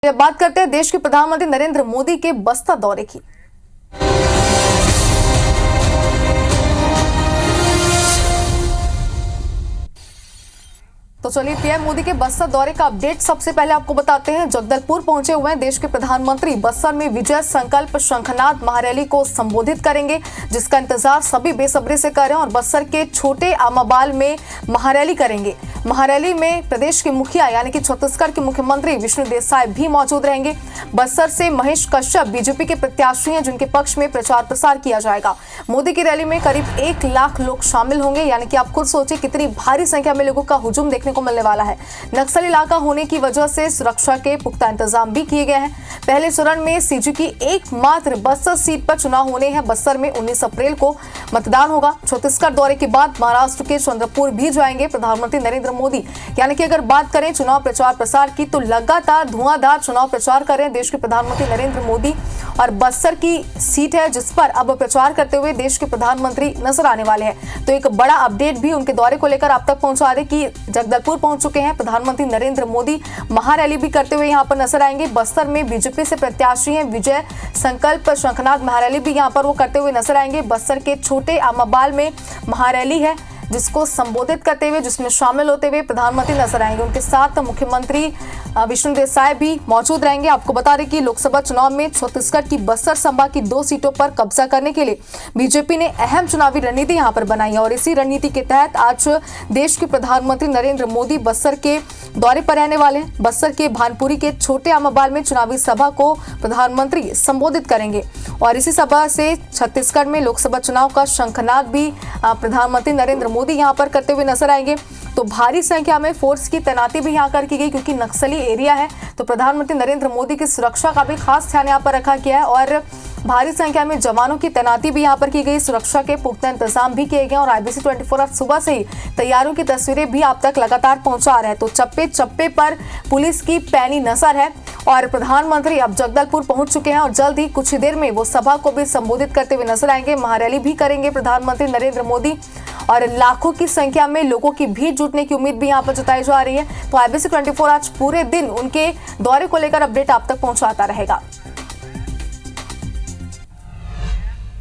अब बात करते हैं देश के प्रधानमंत्री नरेंद्र मोदी के बस्तर दौरे की। तो चलिए पीएम मोदी के बस्तर दौरे का अपडेट सबसे पहले आपको बताते हैं। जगदलपुर पहुंचे हुए हैं देश के प्रधानमंत्री। बस्तर में विजय संकल्प शंखनाद महारैली को संबोधित करेंगे, जिसका इंतजार सभी बेसब्री से कर रहे हैं। और बस्तर के छोटे आमाबाल में महारैली करेंगे। महारैली में प्रदेश के मुखिया यानी कि छत्तीसगढ़ के मुख्यमंत्री विष्णु देसाई भी मौजूद रहेंगे। बस्तर से महेश कश्यप बीजेपी के प्रत्याशी हैं, जिनके पक्ष में प्रचार प्रसार किया जाएगा। मोदी की रैली में करीब 1 लाख लोग शामिल होंगे, यानी कि आप खुद सोचिए कितनी भारी संख्या में लोगों का हुजूम देखने को मिलने वाला है। नक्सल इलाका होने की वजह से सुरक्षा के पुख्ता इंतजाम भी किए गए हैं। पहले चरण में सीजी की एकमात्र बस्तर सीट पर चुनाव होने हैं। बस्तर में 19 अप्रैल को मतदान होगा। छत्तीसगढ़ दौरे के बाद महाराष्ट्र के चंद्रपुर भी जाएंगे प्रधानमंत्री नरेंद्र मोदी। यानी कि अगर बात करें चुनाव प्रचार प्रसार की, तो लगातार धुआंधार चुनाव प्रचार कर रहे हैं देश के प्रधानमंत्री नरेंद्र मोदी। और बस्तर की सीट है जिस पर अब प्रचार करते हुए देश के प्रधानमंत्री नजर आने वाले हैं। तो एक बड़ा अपडेट भी उनके दौरे को लेकर आप तक पहुंचा रहे कि जगदलपुर पहुंच चुके हैं प्रधानमंत्री नरेंद्र मोदी। महारैली भी करते हुए यहां पर नजर आएंगे। बस्तर में बीजेपी से प्रत्याशी हैं विजय संकल्प शंखनाद महारैली भी यहां पर वो करते हुए नजर आएंगे। बस्तर के छोटे आमाबाल में महारैली है, जिसको संबोधित करते हुए, जिसमें शामिल होते हुए प्रधानमंत्री नजर आएंगे। उनके साथ मुख्यमंत्री विष्णु देसाई भी मौजूद रहेंगे। आपको बता दें कि लोकसभा चुनाव में छत्तीसगढ़ की बस्तर संभाग की 2 सीटों पर कब्जा करने के लिए बीजेपी ने अहम चुनावी रणनीति यहां पर बनाई है। और इसी रणनीति के तहत आज देश के प्रधानमंत्री नरेंद्र मोदी बस्तर के दौरे पर रहने वाले हैं। बस्तर के भानपुरी के छोटे आमाबाल में चुनावी सभा को प्रधानमंत्री संबोधित करेंगे। और इसी सभा से छत्तीसगढ़ में लोकसभा चुनाव का शंखनाद भी प्रधानमंत्री नरेंद्र मोदी यहां पर करते हुए नजर आएंगे। तो भारी संख्या में फोर्स की तैनाती भी यहां कर की गई, क्योंकि नक्सली एरिया है। तो प्रधानमंत्री नरेंद्र मोदी की सुरक्षा का भी खास ध्यान यहां पर रखा गया है। और भारी संख्या में जवानों की तैनाती भी यहां पर की गई। सुरक्षा के पुख्ता इंतजाम भी किए गए। और IBC 24 आज सुबह से ही तैयारियों की तस्वीरें भी आप तक लगातार पहुंचा रहे हैं। तो चप्पे चप्पे पर पुलिस की पैनी नजर है। और प्रधानमंत्री अब जगदलपुर पहुंच चुके हैं और जल्द ही कुछ ही देर में वो सभा को भी संबोधित करते हुए नजर आएंगे। महारैली भी करेंगे प्रधानमंत्री नरेंद्र मोदी। और लाखों की संख्या में लोगों की भीड़ जुटने की उम्मीद भी यहां पर जताई जा रही है। तो IBC 24 आज पूरे दिन उनके दौरे को लेकर अपडेट आप तक पहुंचाता रहेगा।